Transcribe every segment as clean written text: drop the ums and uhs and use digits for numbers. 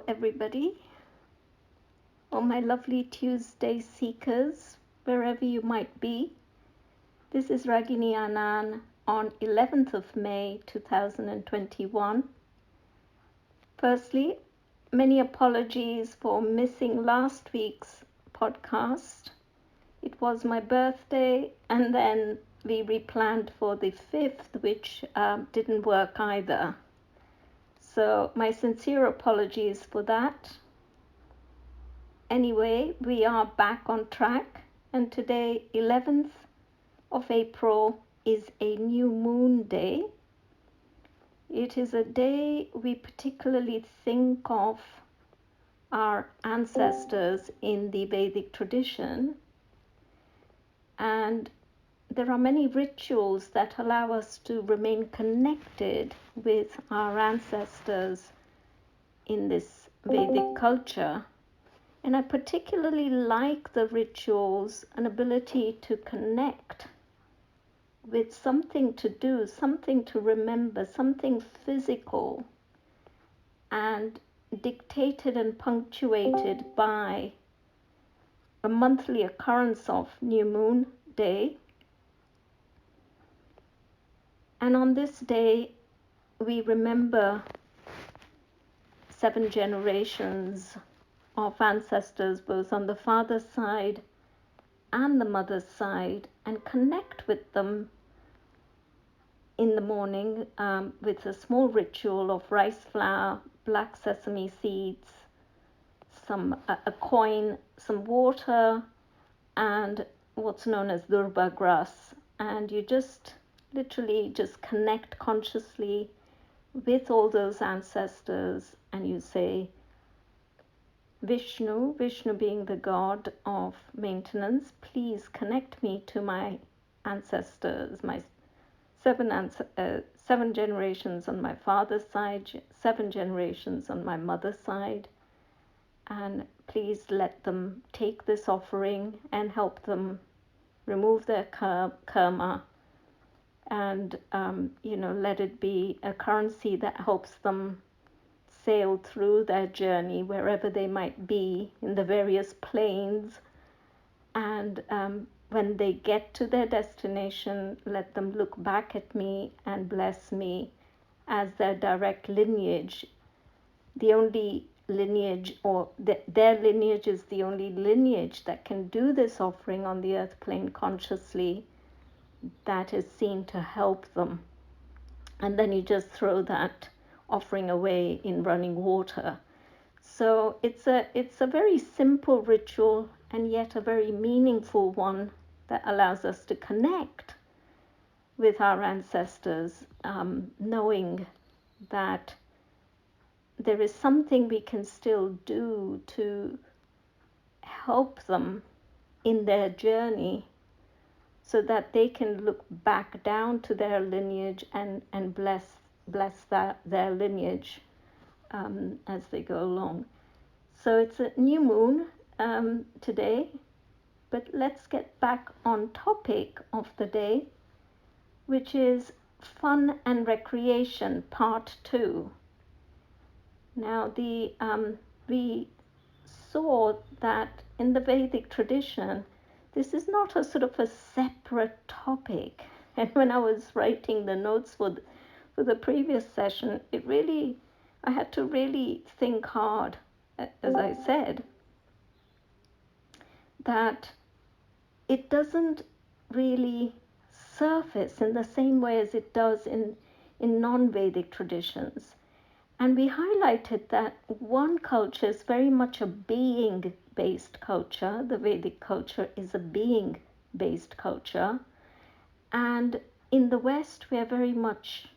everybody. All my lovely Tuesday seekers, wherever you might be. This is Ragini Anand on 11th of May 2021. Firstly, many apologies for missing last week's podcast. It was my birthday, and then we replanned for the 5th, which didn't work either. So my sincere apologies for that. Anyway, we are back on track, and today, 11th of April, is a new moon day. It is a day we particularly think of our ancestors in the Vedic tradition, and there are many rituals that allow us to remain connected with our ancestors in this Vedic culture. And I particularly like the rituals, an ability to connect with something to do, something to remember, something physical, and dictated and punctuated by a monthly occurrence of new moon day. And on this day, we remember 7 generations of ancestors, both on the father's side and the mother's side, and connect with them in the morning with a small ritual of rice flour, black sesame seeds, a coin, some water, and what's known as durba grass. And you just literally just connect consciously with all those ancestors, and you say, Vishnu being the god of maintenance, please connect me to my ancestors, my 7 generations on my father's side, 7 generations on my mother's side, and please let them take this offering and help them remove their karma, and let it be a currency that helps them sail through their journey wherever they might be in the various planes, and when they get to their destination, let them look back at me and bless me as their direct lineage. The only lineage, or their lineage is the only lineage that can do this offering on the earth plane consciously, that is seen to help them. And then you just throw that offering away in running water. So it's a very simple ritual, and yet a very meaningful one that allows us to connect with our ancestors, knowing that there is something we can still do to help them in their journey, so that they can look back down to their lineage and bless their lineage as they go along. So it's a new moon today, but let's get back on topic of the day, which is fun and recreation, part 2. Now, we saw that in the Vedic tradition, this is not a sort of a separate topic. And when I was writing the notes for the previous session, I had to really think hard, as I said, that it doesn't really surface in the same way as it does in non-Vedic traditions. And we highlighted that one culture is very much a being-based culture. The Vedic culture is a being-based culture. And in the West, we are very much,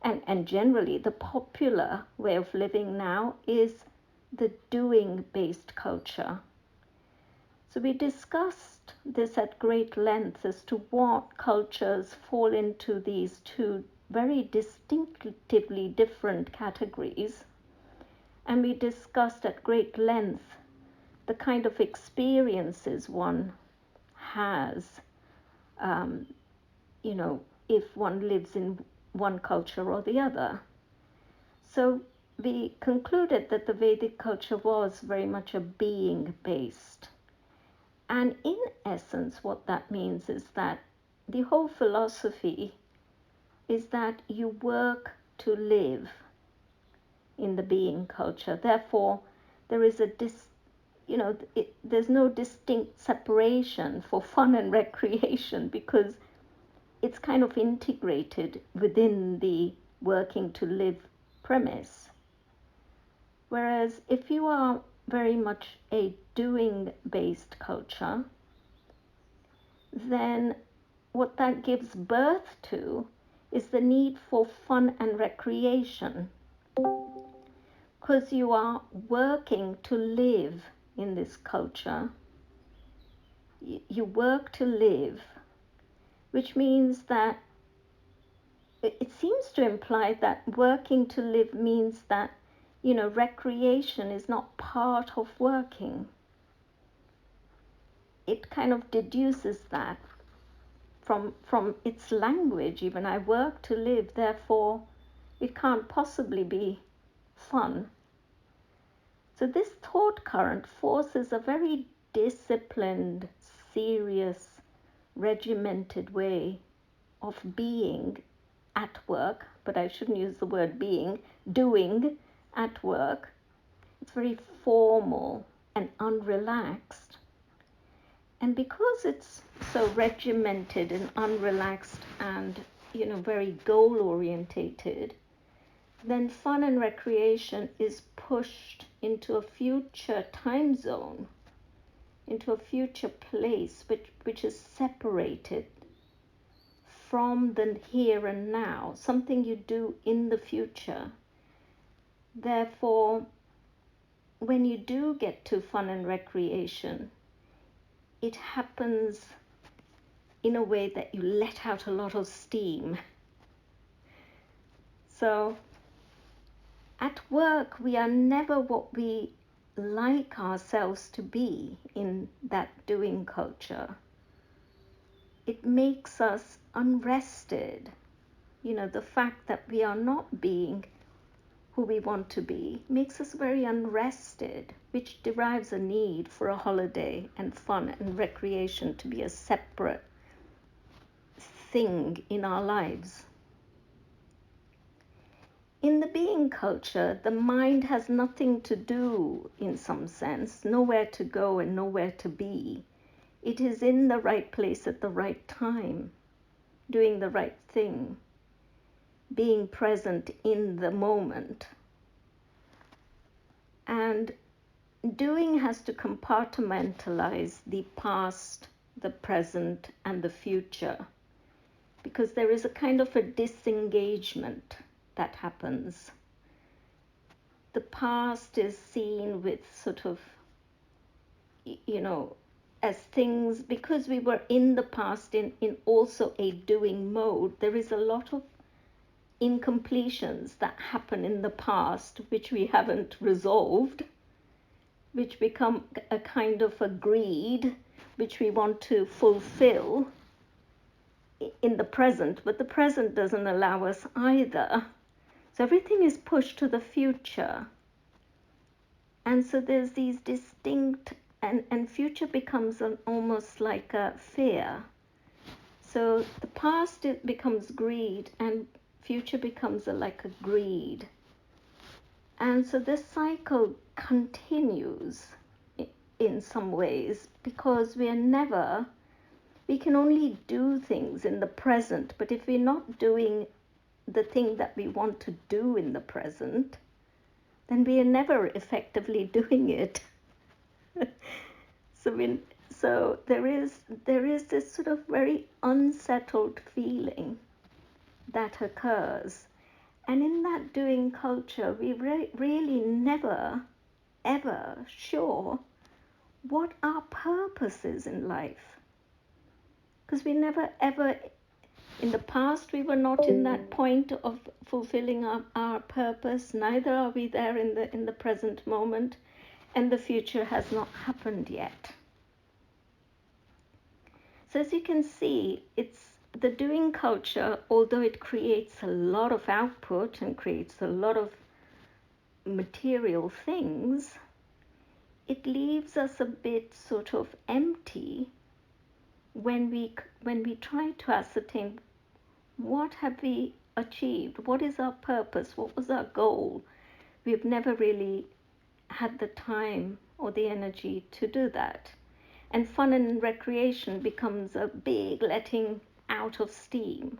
and generally the popular way of living now is the doing-based culture. So we discussed this at great length as to what cultures fall into these two very distinctively different categories. And we discussed at great length the kind of experiences one has, if one lives in one culture or the other. So we concluded that the Vedic culture was very much a being based. And in essence, what that means is that the whole philosophy is that you work to live in the being culture. Therefore, there is there's no distinct separation for fun and recreation, because it's kind of integrated within the working to live premise. Whereas if you are very much a doing based culture, then what that gives birth to is the need for fun and recreation, because you are working to live in this culture. You work to live, which means that it seems to imply that working to live means that, recreation is not part of working. It kind of deduces that from its language. Even I work to live, therefore it can't possibly be fun. So this thought current forces a very disciplined, serious, regimented way of being at work, but I shouldn't use the word being, doing at work. It's very formal and unrelaxed. And because it's so regimented and unrelaxed and, very goal orientated, then fun and recreation is pushed into a future time zone, into a future place which is separated from the here and now, something you do in the future. Therefore, when you do get to fun and recreation, it happens in a way that you let out a lot of steam. So at work, we are never what we like ourselves to be in that doing culture. It makes us unrested. The fact that we are not being who we want to be makes us very unrested, which derives a need for a holiday and fun and recreation to be a separate thing in our lives. In the being culture, the mind has nothing to do, in some sense, nowhere to go and nowhere to be. It is in the right place at the right time, doing the right thing, being present in the moment. And doing has to compartmentalize the past, the present, and the future, because there is a kind of a disengagement that happens. The past is seen with sort of, as things, because we were in the past in also a doing mode, there is a lot of incompletions that happen in the past which we haven't resolved, which become a kind of a greed which we want to fulfill in the present, but the present doesn't allow us either. So everything is pushed to the future. And so there's these distinct, and future becomes almost like a fear. So the past, it becomes greed, and future becomes like a greed. And so this cycle continues in some ways, because we can only do things in the present, but if we're not doing the thing that we want to do in the present, then we are never effectively doing it. So there is this sort of very unsettled feeling that occurs. And in that doing culture, we really never, ever sure what our purpose is in life. Because we never, ever, in the past, we were not in that point of fulfilling our purpose. Neither are we there in the present moment. And the future has not happened yet. So as you can see, it's the doing culture, although it creates a lot of output and creates a lot of material things, it leaves us a bit sort of empty when we try to ascertain what have we achieved, what is our purpose, what was our goal. We've never really had the time or the energy to do that. And fun and recreation becomes a big letting out of steam.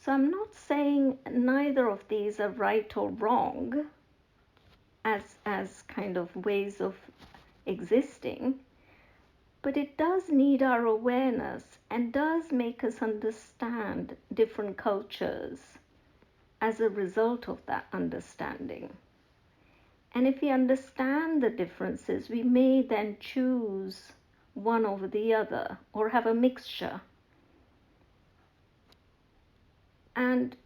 So I'm not saying neither of these are right or wrong as kind of ways of existing, but it does need our awareness and does make us understand different cultures as a result of that understanding. And if we understand the differences, we may then choose one over the other or have a mixture. And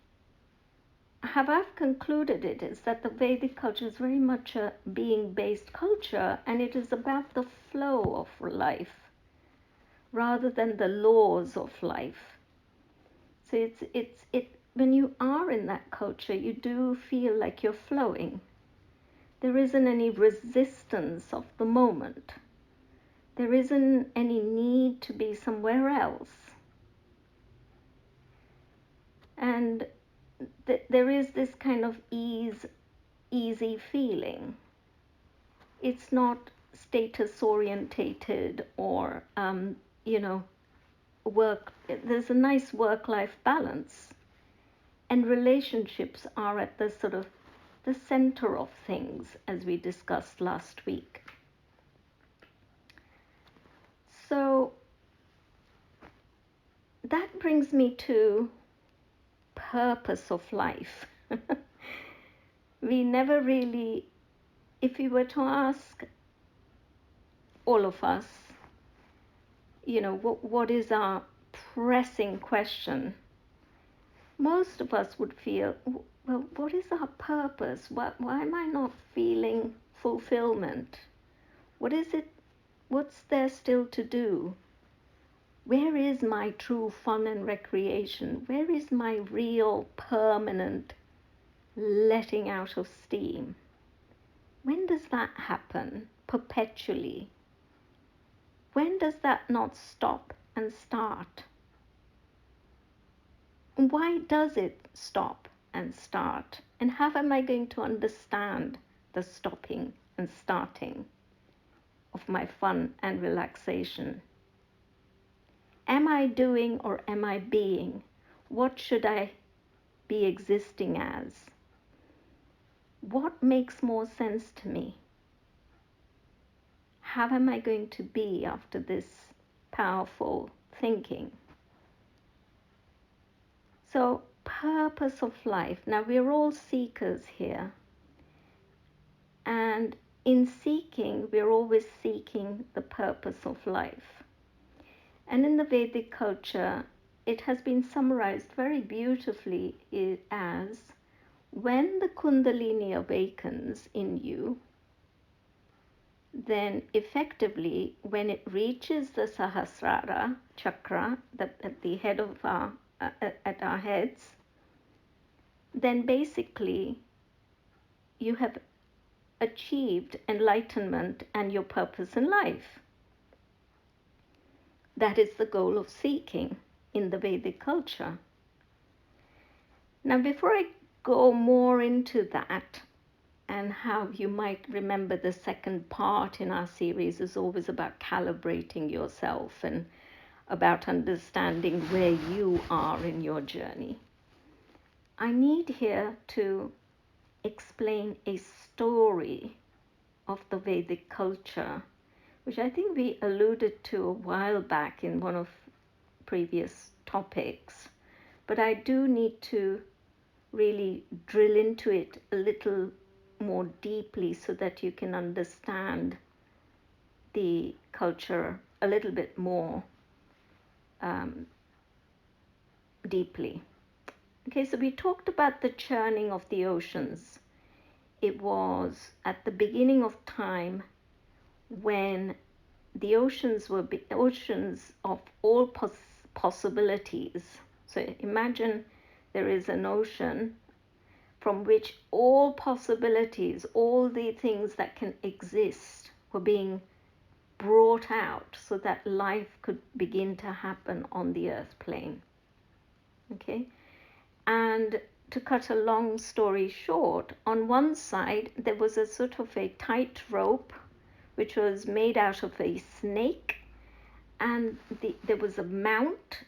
how I've concluded it is that the Vedic culture is very much a being-based culture, and it is about the flow of life rather than the laws of life. So when you are in that culture, you do feel like you're flowing. There isn't any resistance of the moment. There isn't any need to be somewhere else. And there is this kind of easy feeling. It's not status orientated or, work. There's a nice work-life balance. And relationships are at the sort of the center of things, as we discussed last week. So that brings me to purpose of life. We never really, if we were to ask all of us, what is our pressing question? Most of us would feel, well, what is our purpose? Why am I not feeling fulfillment? What is it? What's there still to do? Where is my true fun and recreation? Where is my real permanent letting out of steam? When does that happen perpetually? When does that not stop and start? Why does it stop and start? And how am I going to understand the stopping and starting of my fun and relaxation? Am I doing or am I being? What should I be existing as? What makes more sense to me? How am I going to be after this powerful thinking? So, purpose of life. Now, we're all seekers here. And in seeking, we're always seeking the purpose of life. And in the Vedic culture, it has been summarized very beautifully as when the Kundalini awakens in you, then effectively, when it reaches the Sahasrara chakra at the head of at our heads, then basically you have achieved enlightenment and your purpose in life. That is the goal of seeking in the Vedic culture. Now, before I go more into that, and how you might remember the second part in our series is always about calibrating yourself and about understanding where you are in your journey, I need here to explain a story of the Vedic culture, which I think we alluded to a while back in one of previous topics, but I do need to really drill into it a little more deeply so that you can understand the culture a little bit more deeply. Okay, so we talked about the churning of the oceans. It was at the beginning of time when the oceans were oceans of all possibilities. So imagine there is an ocean from which all possibilities, all the things that can exist, were being brought out so that life could begin to happen on the earth plane. Okay? And to cut a long story short, on one side there was a sort of a tight rope which was made out of a snake, and there was a mount,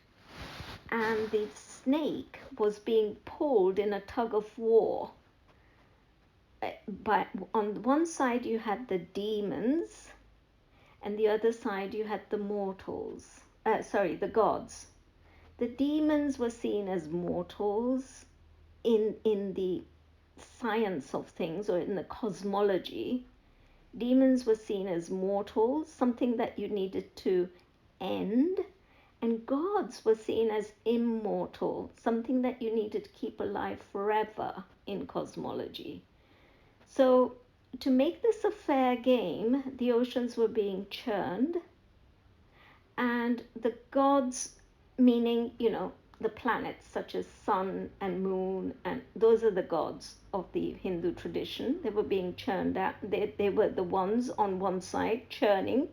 and the snake was being pulled in a tug of war. But on one side you had the demons, and the other side you had the mortals. The gods. The demons were seen as mortals in the science of things, or in the cosmology. Demons were seen as mortals, something that you needed to end, and gods were seen as immortal, something that you needed to keep alive forever in cosmology. So to make this a fair game, the oceans were being churned, and the gods, meaning, the planets such as sun and moon, and those are the gods of the Hindu tradition. They were being churned out. They were the ones on one side churning,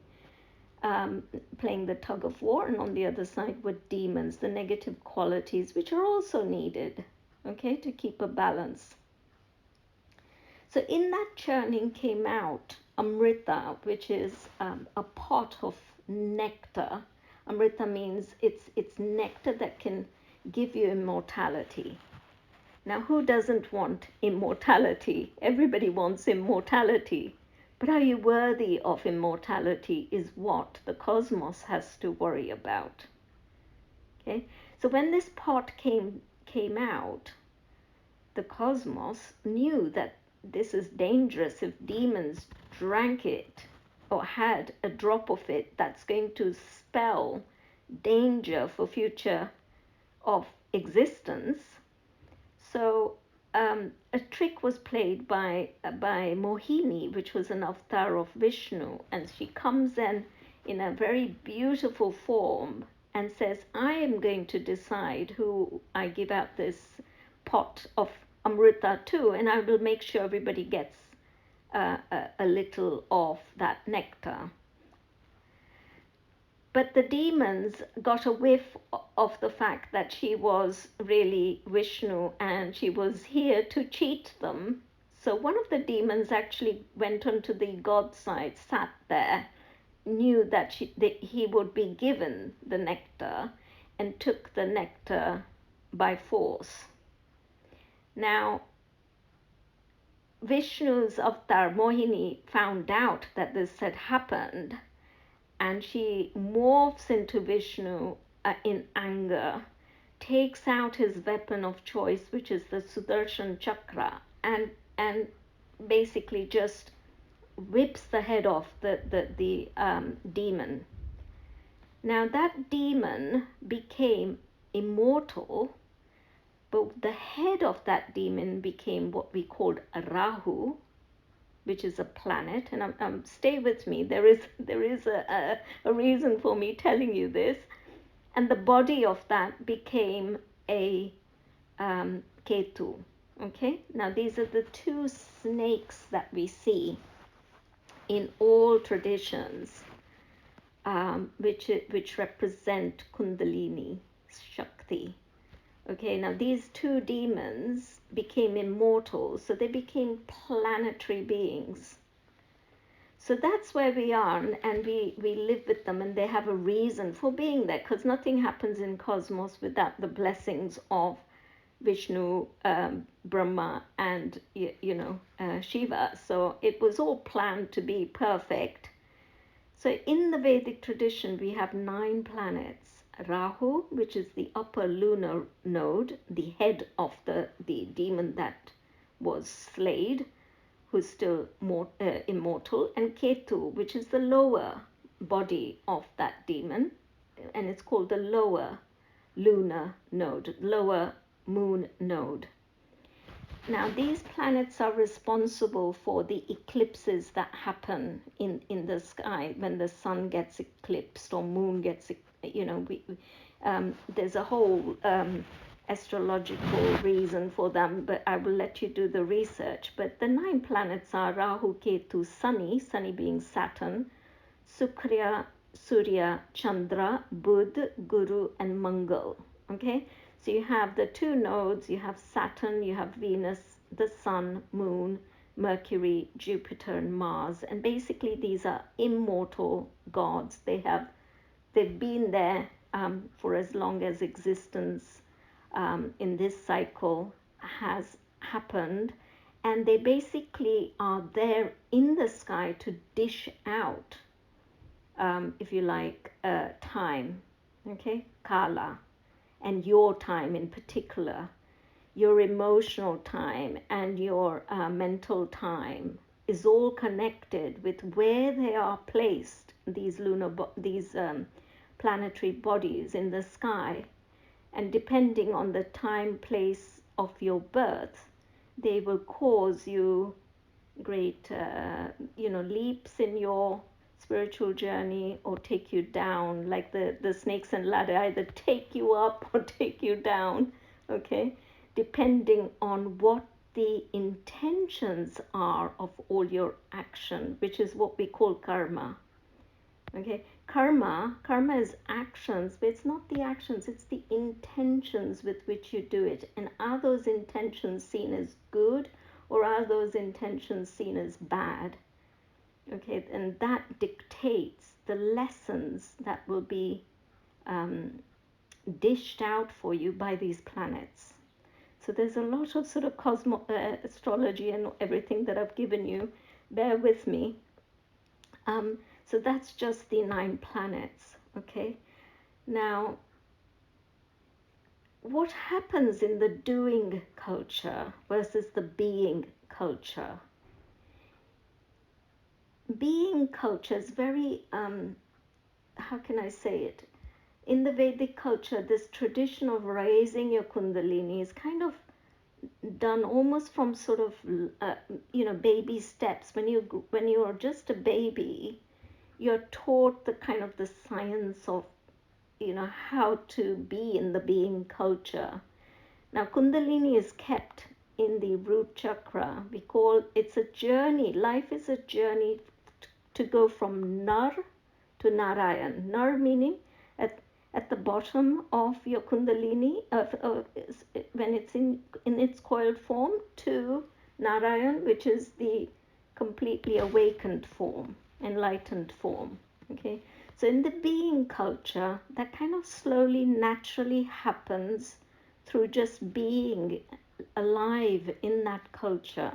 playing the tug of war, and on the other side were demons, the negative qualities, which are also needed, okay, to keep a balance. So in that churning came out Amrita, which is a pot of nectar. Amrita means it's nectar that can give you immortality. Now, who doesn't want immortality? Everybody wants immortality. But are you worthy of immortality is what the cosmos has to worry about. Okay? So when this pot came out, the cosmos knew that this is dangerous. If demons drank it or had a drop of it, that's going to spell danger for future of existence. So a trick was played by Mohini, which was an avatar of Vishnu, and she comes in a very beautiful form and says, I am going to decide who I give out this pot of Amrita to, and I will make sure everybody gets a little of that nectar. But the demons got a whiff of the fact that she was really Vishnu and she was here to cheat them. So one of the demons actually went onto the god side, sat there, knew that he would be given the nectar, and took the nectar by force. Now, Vishnu's avatar Mohini found out that this had happened, and she morphs into Vishnu in anger, takes out his weapon of choice, which is the Sudarshan Chakra, and basically just whips the head off the demon. Now that demon became immortal, but the head of that demon became what we called a Rahu, which is a planet. And stay with me, there is a reason for me telling you this. And the body of that became a Ketu. Okay, now these are the two snakes that we see in all traditions, which represent Kundalini Shakti. Okay, now these two demons became immortal, so they became planetary beings. So that's where we are, and we live with them, and they have a reason for being there, because nothing happens in cosmos without the blessings of Vishnu, Brahma, and Shiva. So it was all planned to be perfect. So in the Vedic tradition, we have 9 planets. Rahu, which is the upper lunar node, the head of the demon that was slayed, who's still immortal, and Ketu, which is the lower body of that demon, and it's called the lower lunar node, lower moon node. Now, these planets are responsible for the eclipses that happen in the sky when the sun gets eclipsed or moon gets, there's a whole astrological reason for them, but I will let you do the research. But the 9 planets are Rahu, Ketu, Sunny being Saturn, Sukra, Surya, Chandra, Budh, Guru, and Mangal. Okay, so you have the 2 nodes, you have Saturn, you have Venus, the Sun, Moon, Mercury, Jupiter, and Mars. And basically these are immortal gods. They've been there for as long as existence in this cycle has happened, and they basically are there in the sky to dish out, if you like, time, okay, kala, and your time in particular, your emotional time and your mental time is all connected with where they are placed, these planetary bodies in the sky. And depending on the time, place of your birth, they will cause you great, leaps in your spiritual journey, or take you down, like the snakes and ladder, either take you up or take you down, okay, depending on what the intentions are of all your action, which is what we call karma. Okay, karma is actions, but it's not the actions, it's the intentions with which you do it. And are those intentions seen as good, or are those intentions seen as bad? Okay, and that dictates the lessons that will be dished out for you by these planets. So there's a lot of sort of astrology and everything that I've given you. Bear with me. So that's just the 9 planets, okay? Now, what happens in the doing culture versus the being culture? Being culture is very, how can I say it? In the Vedic culture, this tradition of raising your Kundalini is kind of done almost from sort of, baby steps. When you are just a baby, you're taught the kind of the science of, how to be in the being culture. Now, Kundalini is kept in the root chakra because it's a journey. Life is a journey to go from Nar to Narayan. Nar meaning at the bottom of your Kundalini, when it's in its coiled form, to Narayan, which is the completely awakened form, enlightened form. Okay, so in the being culture, that kind of slowly, naturally happens through just being alive in that culture.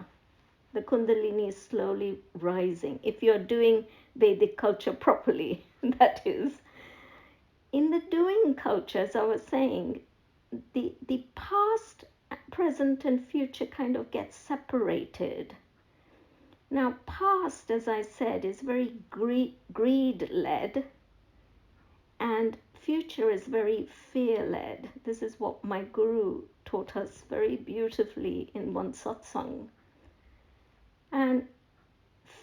The Kundalini is slowly rising. If you're doing Vedic culture properly, that is. In the doing culture, as I was saying, the past, present, and future kind of get separated. Now, past, as I said, is very greed-led, and future is very fear-led. This is what my guru taught us very beautifully in one satsang. And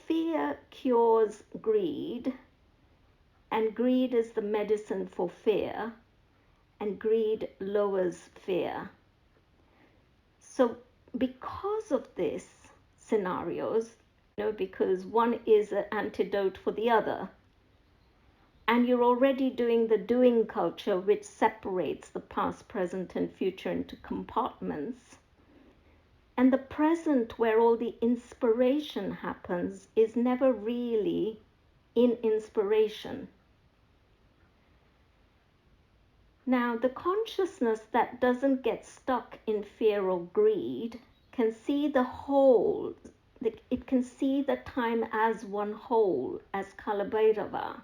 fear cures greed, and greed is the medicine for fear, and greed lowers fear. So because of this scenarios, because one is an antidote for the other, and you're already doing the doing culture, which separates the past, present, and future into compartments, and the present, where all the inspiration happens, is never really in inspiration. Now, the consciousness that doesn't get stuck in fear or greed can see the whole. It can see the time as one whole, as Kalabhairava,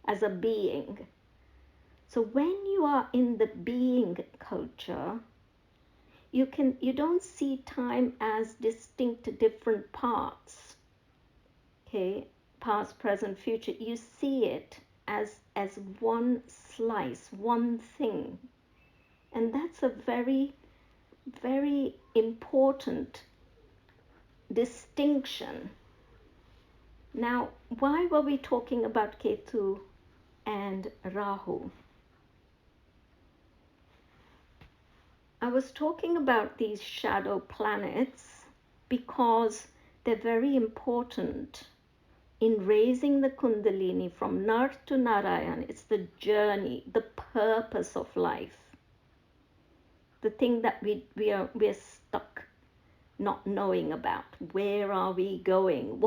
as a being. So when you are in the being culture, you don't see time as distinct different parts. Okay, past, present, future. You see it as one slice, one thing. And that's a very, very important distinction. Now, why were we talking about Ketu and Rahu? I was talking about these shadow planets because they're very important in raising the Kundalini from Nar to Narayan. It's the journey, the purpose of life, the thing that we're stuck not knowing about. Where are we going?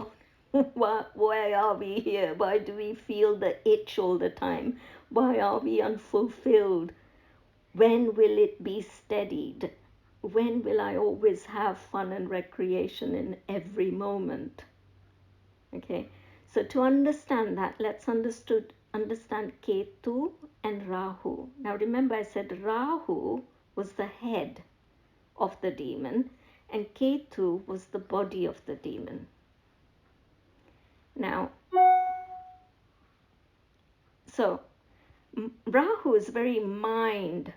Why are we here? Why do we feel the itch all the time? Why are we unfulfilled? When will it be steadied? When will I always have fun and recreation in every moment? Okay, so to understand that, let's understand Ketu and Rahu. Now remember, I said Rahu was the head of the demon and Ketu was the body of the demon. Now, so Rahu is very mind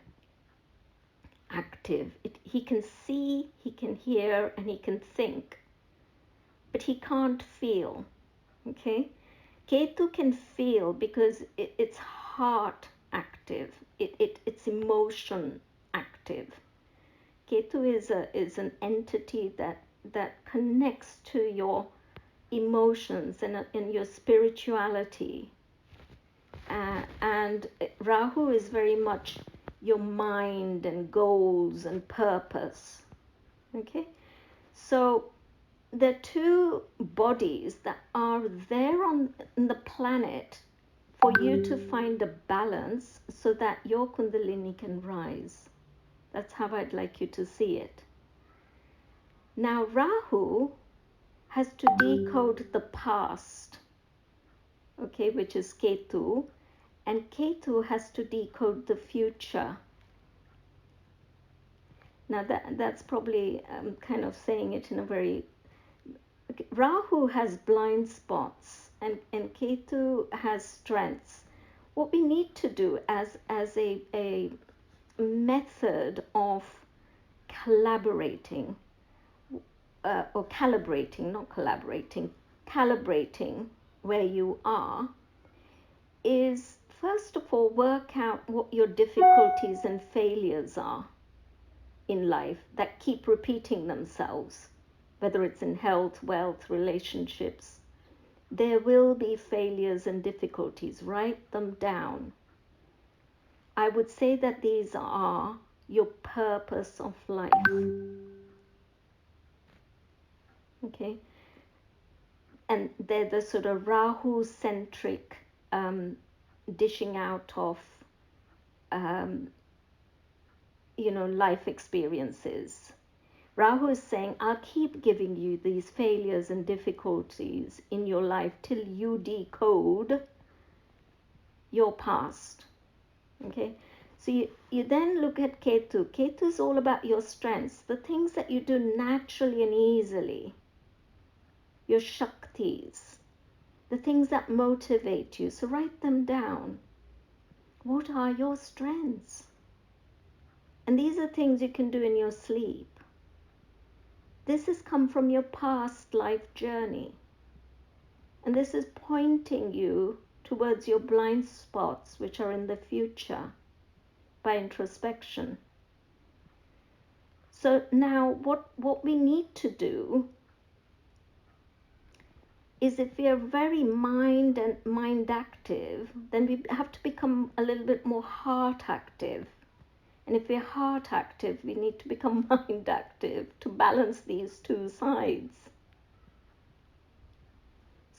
active. He can see, he can hear, and he can think, but he can't feel. Okay, Ketu can feel because it's heart active. It's emotion active. Ketu is an entity that connects to your emotions and your spirituality. And Rahu is very much your mind and goals and purpose. Okay, so there are two bodies that are there on the planet for you to find a balance so that your Kundalini can rise. That's how I'd like you to see it. Now, Rahu has to decode the past, okay, which is Ketu, and Ketu has to decode the future. Now, that's probably kind of saying it in a very... Rahu has blind spots and Ketu has strengths. What we need to do as a method of collaborating or calibrating, not collaborating, calibrating where you are, is first of all work out what your difficulties and failures are in life that keep repeating themselves, whether it's in health, wealth, relationships. There will be failures and difficulties. Write them down. I would say that these are your purpose of life. Okay, and they're the sort of Rahu-centric dishing out of, life experiences. Rahu is saying, I'll keep giving you these failures and difficulties in your life till you decode your past. Okay, so you then look at Ketu. Ketu is all about your strengths, the things that you do naturally and easily. Your Shaktis, the things that motivate you. So write them down. What are your strengths? And these are things you can do in your sleep. This has come from your past life journey. And this is pointing you towards your blind spots, which are in the future, by introspection. So now what we need to do is, if we are very mind active, then we have to become a little bit more heart active. And if we're heart active, we need to become mind active to balance these two sides.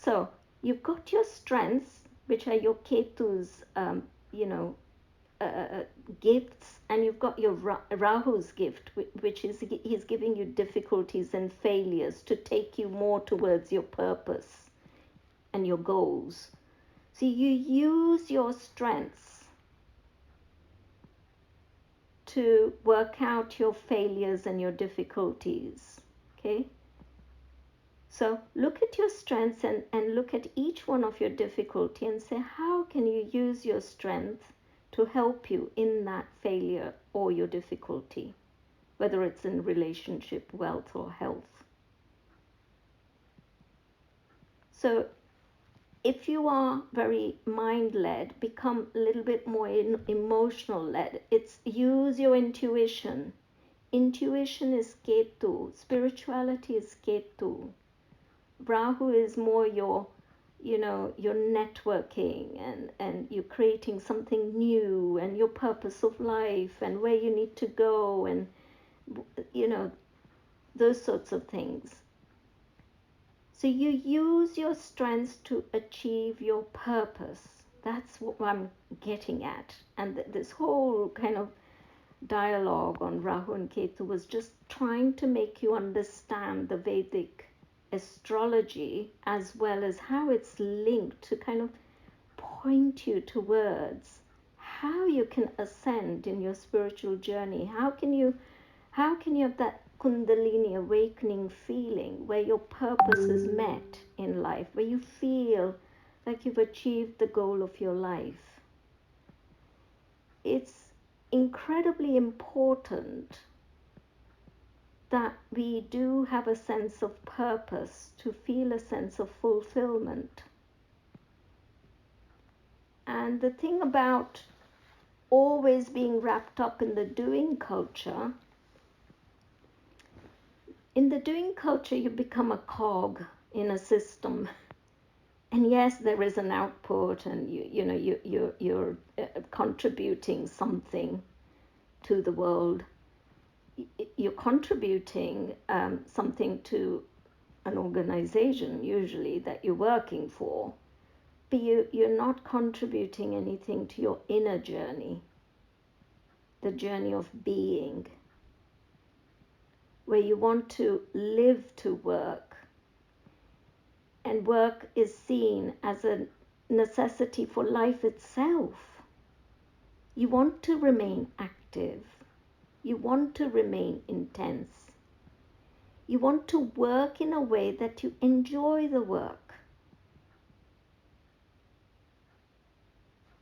So you've got your strengths, which are your Ketu's, gifts, and you've got your Rahu's gift, which is he's giving you difficulties and failures to take you more towards your purpose and your goals. So you use your strengths to work out your failures and your difficulties. Okay, so look at your strengths and look at each one of your difficulty and say, how can you use your strength to help you in that failure or your difficulty, whether it's in relationship, wealth, or health. So if you are very mind-led, become a little bit more emotional-led. It's use your intuition. intuition is Ketu, spirituality is Ketu. Rahu is more your, your networking and you're creating something new and your purpose of life and where you need to go and, those sorts of things. So you use your strengths to achieve your purpose. That's what I'm getting at. And this whole kind of dialogue on Rahu and Ketu was just trying to make you understand the Vedic astrology as well as how it's linked to kind of point you towards how you can ascend in your spiritual journey. How can you have that Kundalini awakening feeling where your purpose is met in life, where you feel like you've achieved the goal of your life? It's incredibly important that we do have a sense of purpose, to feel a sense of fulfillment. And the thing about always being wrapped up in the doing culture, in the doing culture you become a cog in a system. And yes, there is an output and you're contributing something to the world. You're contributing something to an organization usually that you're working for, but you're not contributing anything to your inner journey, the journey of being, where you want to live to work, and work is seen as a necessity for life itself. You want to remain active. You want to remain intense. You want to work in a way that you enjoy the work.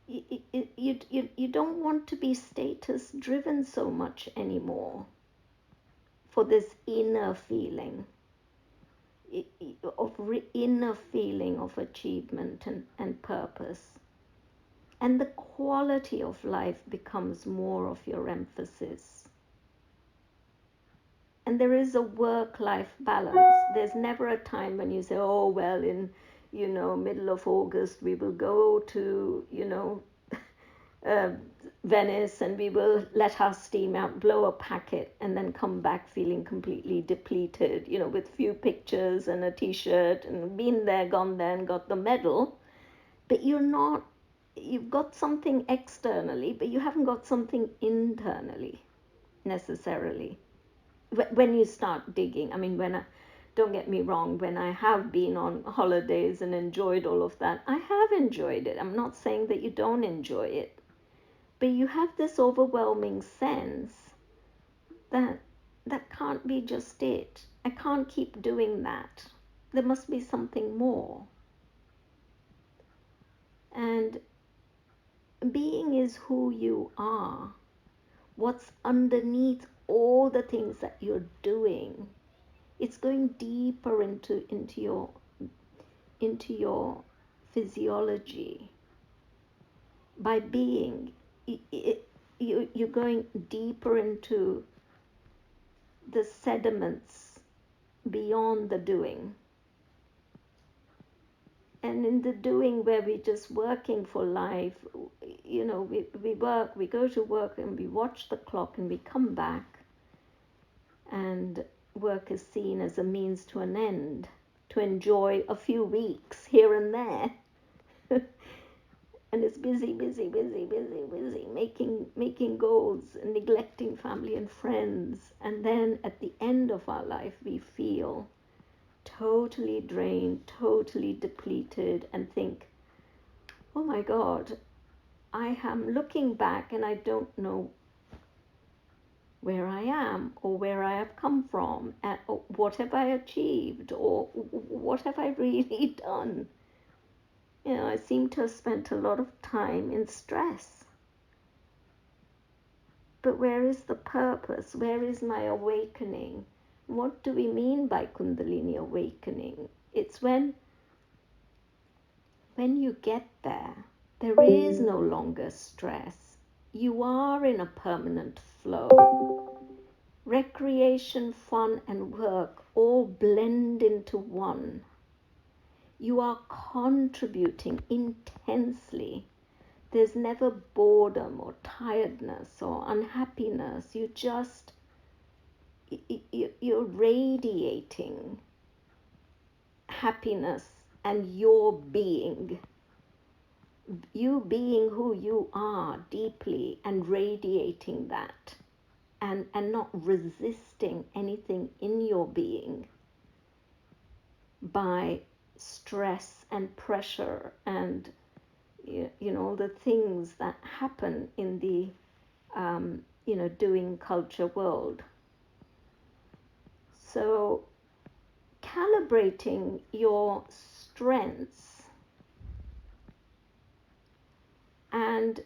You don't want to be status driven so much anymore for this inner feeling of achievement and purpose. And the quality of life becomes more of your emphasis. And there is a work-life balance. There's never a time when you say, oh, well, in, middle of August, we will go to, Venice and we will let our steam out, blow a packet, and then come back feeling completely depleted, with few pictures and a t-shirt and been there, gone there and got the medal. But you've got something externally, but you haven't got something internally necessarily. When you start digging, don't get me wrong, when I have been on holidays and enjoyed all of that, I have enjoyed it. I'm not saying that you don't enjoy it, but you have this overwhelming sense that can't be just it. I can't keep doing that. There must be something more. And being is who you are. What's underneath all the things that you're doing, it's going deeper into your physiology. By being, you're going deeper into the sediments beyond the doing. And in the doing where we're just working for life, we work, we go to work and we watch the clock and we come back, and work is seen as a means to an end, to enjoy a few weeks here and there. And it's busy, making goals and neglecting family and friends. And then at the end of our life, we feel totally drained, totally depleted, and think, oh my God, I am looking back and I don't know where I am or where I have come from, and what have I achieved, or what have I really done. I seem to have spent a lot of time in stress. But where is the purpose? Where is my awakening? What do we mean by Kundalini awakening? It's when you get there, there is no longer stress. You are in a permanent flow. Recreation, fun, and work all blend into one. You are contributing intensely. There's never boredom or tiredness or unhappiness. You're radiating happiness and your being. You being who you are deeply and radiating that. And not resisting anything in your being by stress and pressure and the things that happen in the doing culture world. So calibrating your strengths and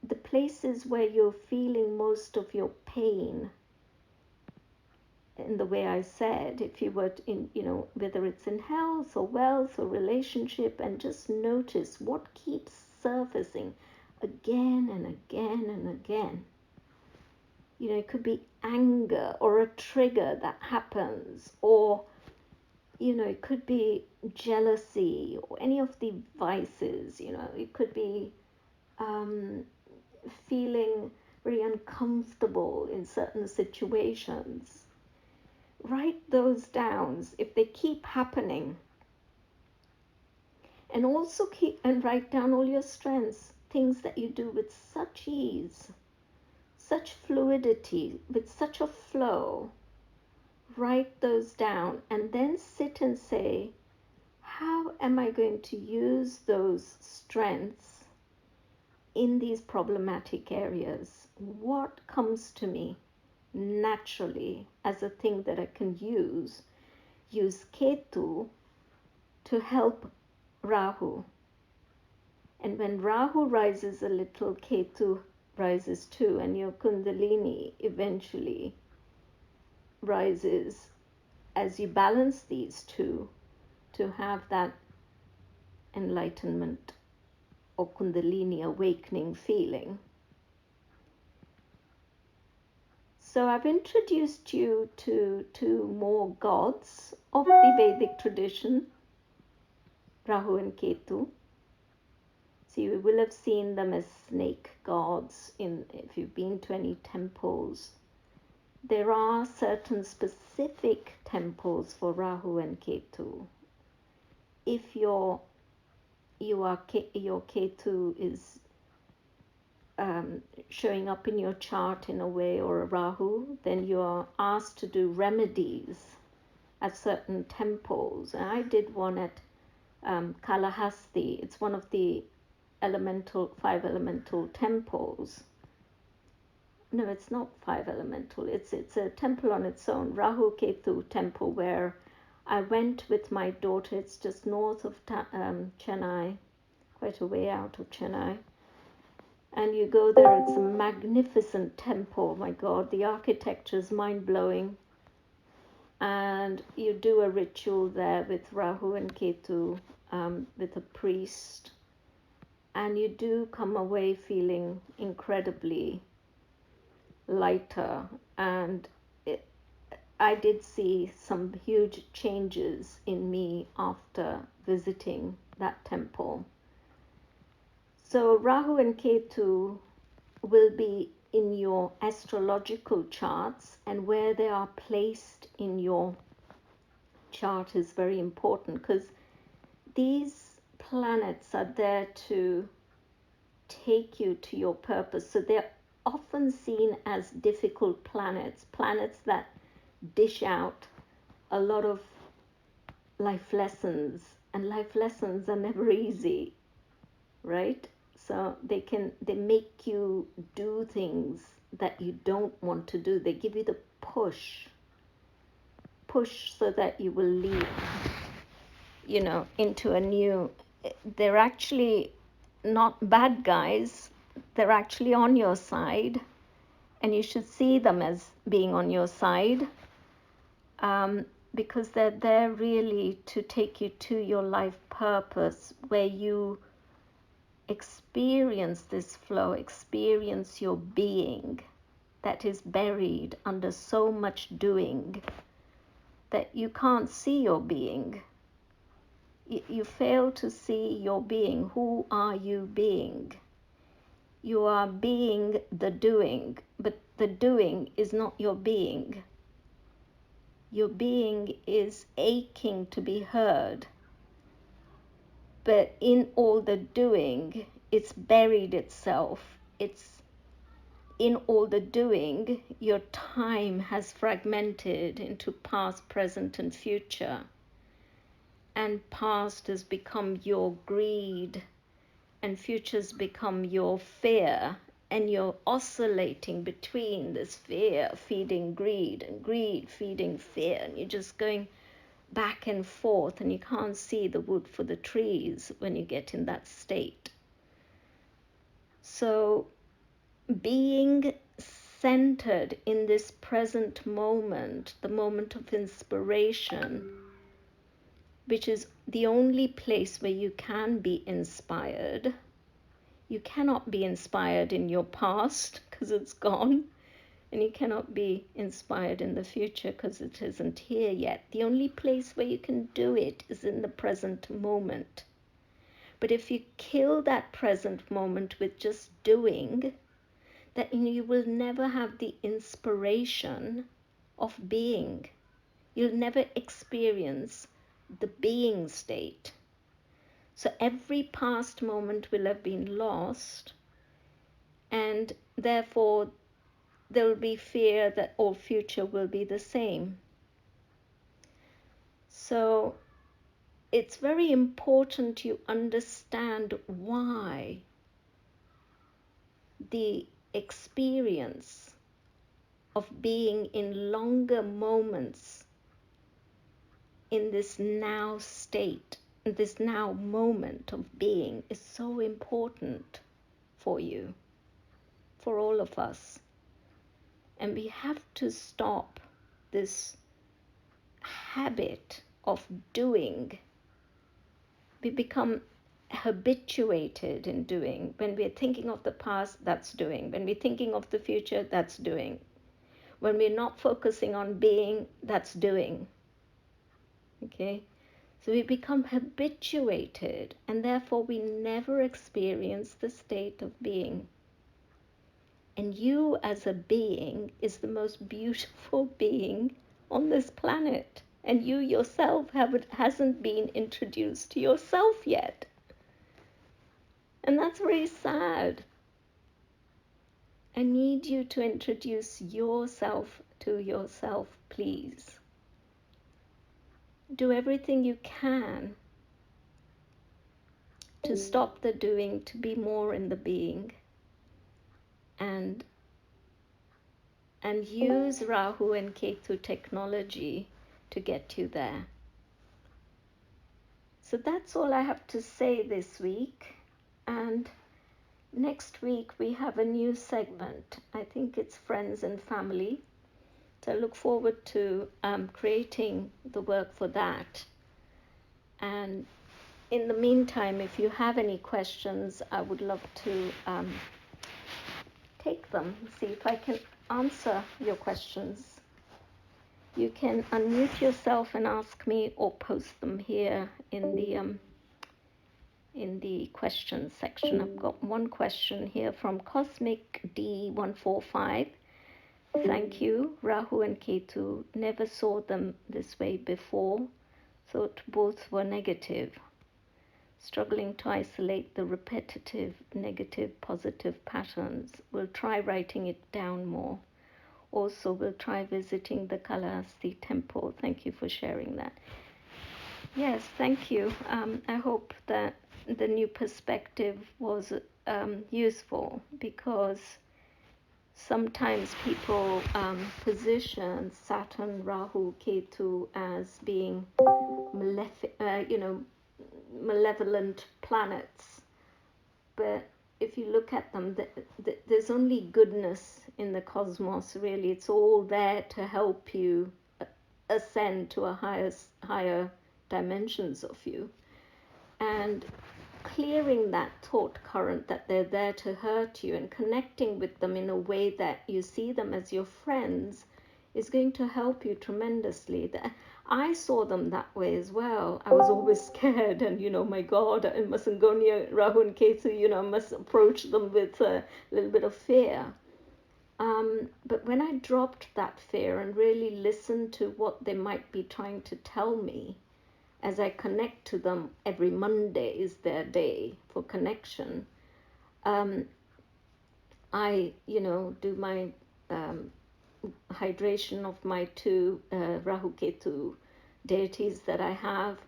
the places where you're feeling most of your pain, in the way I said, if you were in, whether it's in health or wealth or relationship, and just notice what keeps surfacing again and again and again. It could be anger or a trigger that happens, or, it could be jealousy or any of the vices, it could be feeling very uncomfortable in certain situations. Write those down if they keep happening. And also write down all your strengths, things that you do with such ease, such fluidity, with such a flow. Write those down and then sit and say, how am I going to use those strengths in these problematic areas? What comes to me naturally as a thing that I can use Ketu to help Rahu. And when Rahu rises a little, Ketu rises too, and your Kundalini eventually rises as you balance these two to have that enlightenment or Kundalini awakening feeling. So I've introduced you to two more gods of the Vedic tradition, Rahu and Ketu. So you will have seen them as snake gods if you've been to any temples. There are certain specific temples for Rahu and Ketu. If your Ketu is showing up in your chart in a way, or a Rahu, then you are asked to do remedies at certain temples. And I did one at Kalahasti. It's one of the 5 elemental temples. No, it's not 5 elemental. It's a temple on its own, Rahu Ketu temple, where I went with my daughter. It's just north of Chennai, quite a way out of Chennai. And you go there, it's a magnificent temple. Oh my God, the architecture is mind-blowing. And you do a ritual there with Rahu and Ketu, with a priest. And you do come away feeling incredibly lighter. And I did see some huge changes in me after visiting that temple. So Rahu and Ketu will be in your astrological charts, and where they are placed in your chart is very important, because these planets are there to take you to your purpose. So they're often seen as difficult planets that dish out a lot of life lessons, and life lessons are never easy, right? So they make you do things that you don't want to do. They give you the push so that you will lead, into a new. They're actually not bad guys. They're actually on your side, and you should see them as being on your side, because they're there really to take you to your life purpose, where you experience this flow, experience your being, that is buried under so much doing that you can't see your being. You fail to see your being. Who are you being? You are being the doing, but the doing is not your being. Your being is aching to be heard. But in all the doing, it's buried itself. It's in all the doing, your time has fragmented into past, present, and future. And past has become your greed, and future's become your fear. And you're oscillating between this fear feeding greed and greed feeding fear. And you're just going back and forth, and you can't see the wood for the trees when you get in that state. So being centered in this present moment, the moment of inspiration, which is the only place where you can be inspired. You cannot be inspired in your past because it's gone. And you cannot be inspired in the future because it isn't here yet. The only place where you can do it is in the present moment. But if you kill that present moment with just doing, then you will never have the inspiration of being. You'll never experience the being state. So every past moment will have been lost, and therefore there will be fear that all future will be the same. So it's very important you understand why the experience of being in longer moments in this now state, this now moment of being, is so important for you, for all of us. And we have to stop this habit of doing. We become habituated in doing. When we're thinking of the past, that's doing. When we're thinking of the future, that's doing. When we're not focusing on being, that's doing. Okay? So we become habituated, and therefore we never experience the state of being. And you as a being is the most beautiful being on this planet. And you yourself hasn't been introduced to yourself yet. And that's very sad. I need you to introduce yourself to yourself, please. Do everything you can to stop the doing, to be more in the being. And use Rahu and Ketu technology to get you there. So that's all I have to say this week. And next week we have a new segment. I think it's friends and family. So I look forward to creating the work for that. And in the meantime, if you have any questions, I would love to take them, see if I can answer your questions. You can unmute yourself and ask me, or post them here in the questions section. I've got one question here from Cosmic D145. Thank you, Rahu and Ketu. Never saw them this way before. Thought both were negative. Struggling to isolate the repetitive negative positive patterns. We'll try writing it down more. Also, we'll try visiting the Kalahasti temple. Thank you for sharing that. Yes, thank you. I hope that the new perspective was useful, because sometimes people position Saturn, Rahu, Ketu as being malevolent planets, but if you look at them, there's only goodness in the cosmos, really. It's all there to help you ascend to a higher dimensions of you. And clearing that thought current that they're there to hurt you and connecting with them in a way that you see them as your friends is going to help you tremendously. I saw them that way as well. I was always scared and, my God, I mustn't go near Rahu and Ketu, I must approach them with a little bit of fear. But when I dropped that fear and really listened to what they might be trying to tell me, as I connect to them, every Monday is their day for connection. I, do my hydration of my two Rahu Ketu deities that I have,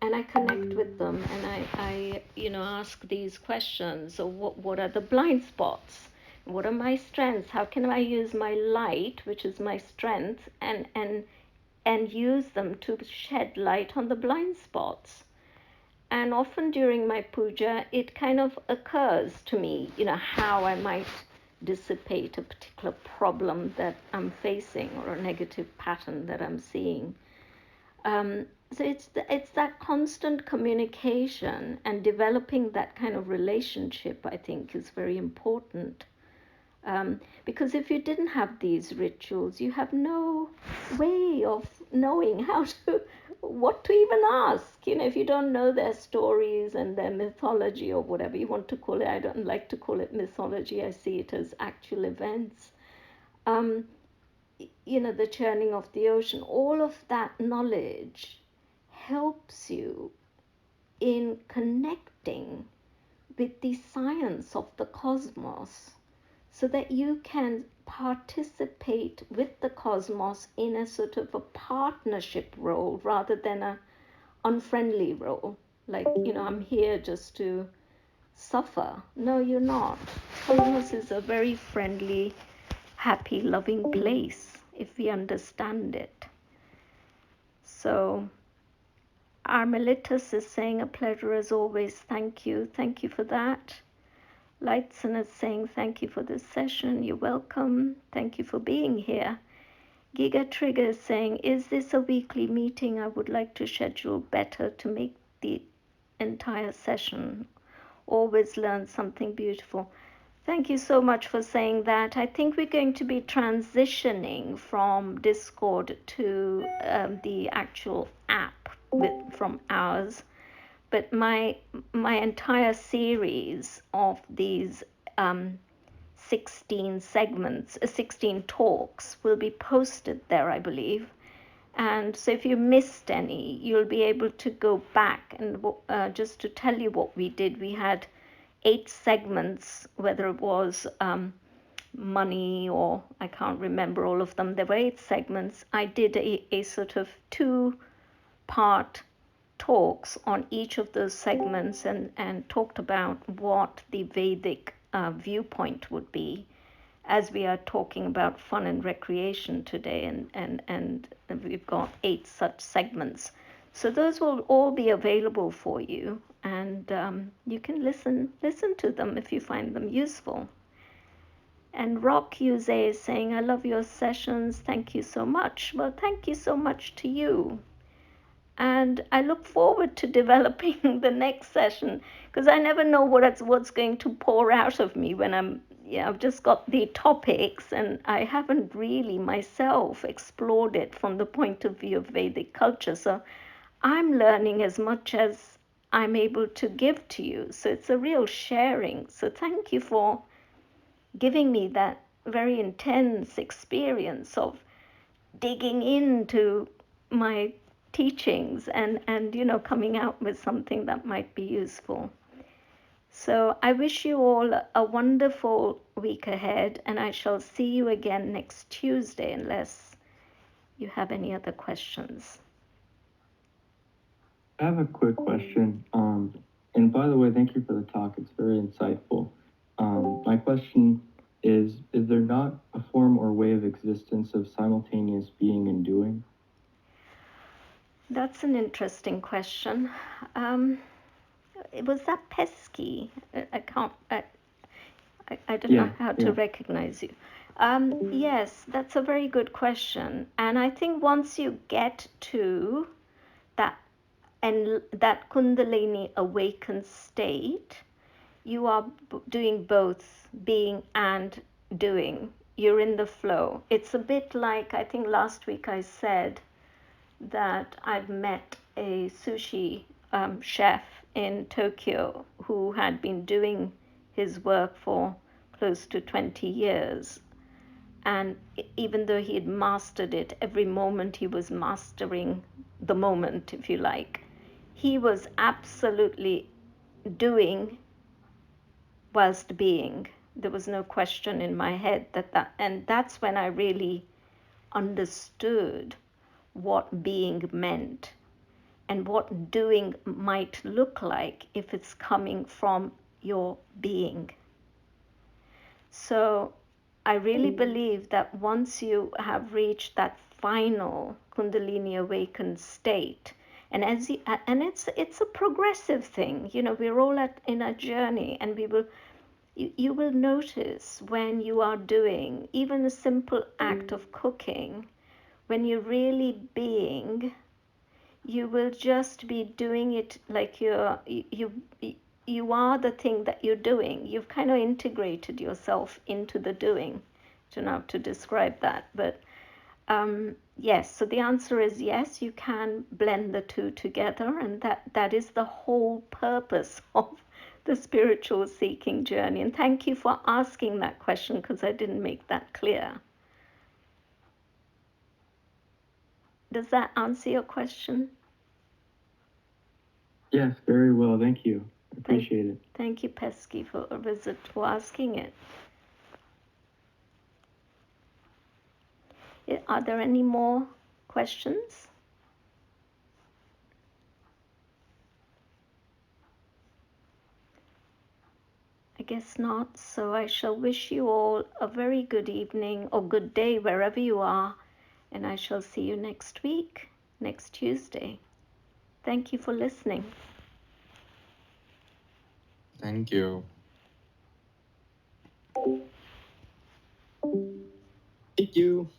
and I connect with them, and I ask these questions. So what are the blind spots? What are my strengths? How can I use my light, which is my strength, and use them to shed light on the blind spots? And often during my puja, it kind of occurs to me, how I might dissipate a particular problem that I'm facing or a negative pattern that I'm seeing. So it's that constant communication and developing that kind of relationship, I think, is very important. Because if you didn't have these rituals, you have no way of knowing what to even ask. If you don't know their stories and their mythology or whatever you want to call it. I don't like to call it mythology. I see it as actual events. The churning of the ocean, all of that knowledge helps you in connecting with the science of the cosmos, so that you can participate with the cosmos in a sort of a partnership role rather than an unfriendly role. Like, I'm here just to suffer. No, you're not. Cosmos is a very friendly, happy, loving place if we understand it. So, Armelitus is saying a pleasure as always. Thank you. Thank you for that. Lightson is saying thank you for this session. You're welcome. Thank you for being here. Giga Trigger is saying, is this a weekly meeting? I would like to schedule better to make the entire session. Always learn something beautiful. Thank you so much for saying that. I think we're going to be transitioning from Discord to the actual app from ours. But my entire series of these 16 segments, 16 talks will be posted there, I believe. And so if you missed any, you'll be able to go back. And just to tell you what we did, we had 8 segments, whether it was money or I can't remember all of them. There were 8 segments. I did a sort of 2-part talks on each of those segments and talked about what the Vedic viewpoint would be, as we are talking about fun and recreation today, and we've got 8 such segments. So those will all be available for you, and you can listen to them if you find them useful. And Rock Use is saying, I love your sessions. Thank you so much. Well, thank you so much to you. And I look forward to developing the next session, because I never know what's going to pour out of me when I've just got the topics and I haven't really myself explored it from the point of view of Vedic culture. So I'm learning as much as I'm able to give to you. So it's a real sharing. So thank you for giving me that very intense experience of digging into my teachings and coming out with something that might be useful. So I wish you all a wonderful week ahead, and I shall see you again next Tuesday unless you have any other questions. I have a quick question. And by the way, thank you for the talk. It's very insightful. My question is there not a form or way of existence of simultaneous being and doing? That's an interesting question. Was that Pesky? I can't. I don't know how to recognize you. Yes, that's a very good question. And I think once you get to that and that Kundalini awakened state, you are doing both being and doing. You're in the flow. It's a bit like, I think last week I said that I've met a sushi chef in Tokyo who had been doing his work for close to 20 years. And even though he had mastered it, every moment he was mastering the moment, if you like, he was absolutely doing whilst being. There was no question in my head and that's when I really understood what being meant and what doing might look like if it's coming from your being. So I really believe that once you have reached that final Kundalini awakened state, and it's a progressive thing. We're all in a journey, and you will notice when you are doing even a simple act of cooking, when you're really being, you will just be doing it like you are the thing that you're doing. You've kind of integrated yourself into the doing. I don't know how to describe that, but yes. So the answer is yes. You can blend the two together, and that is the whole purpose of the spiritual seeking journey. And thank you for asking that question, because I didn't make that clear. Does that answer your question? Yes, very well. Thank you. I appreciate it. Thank you, Pesky, for asking it. Are there any more questions? I guess not. So I shall wish you all a very good evening or good day wherever you are, and I shall see you next week, next Tuesday. Thank you for listening. Thank you. Thank you.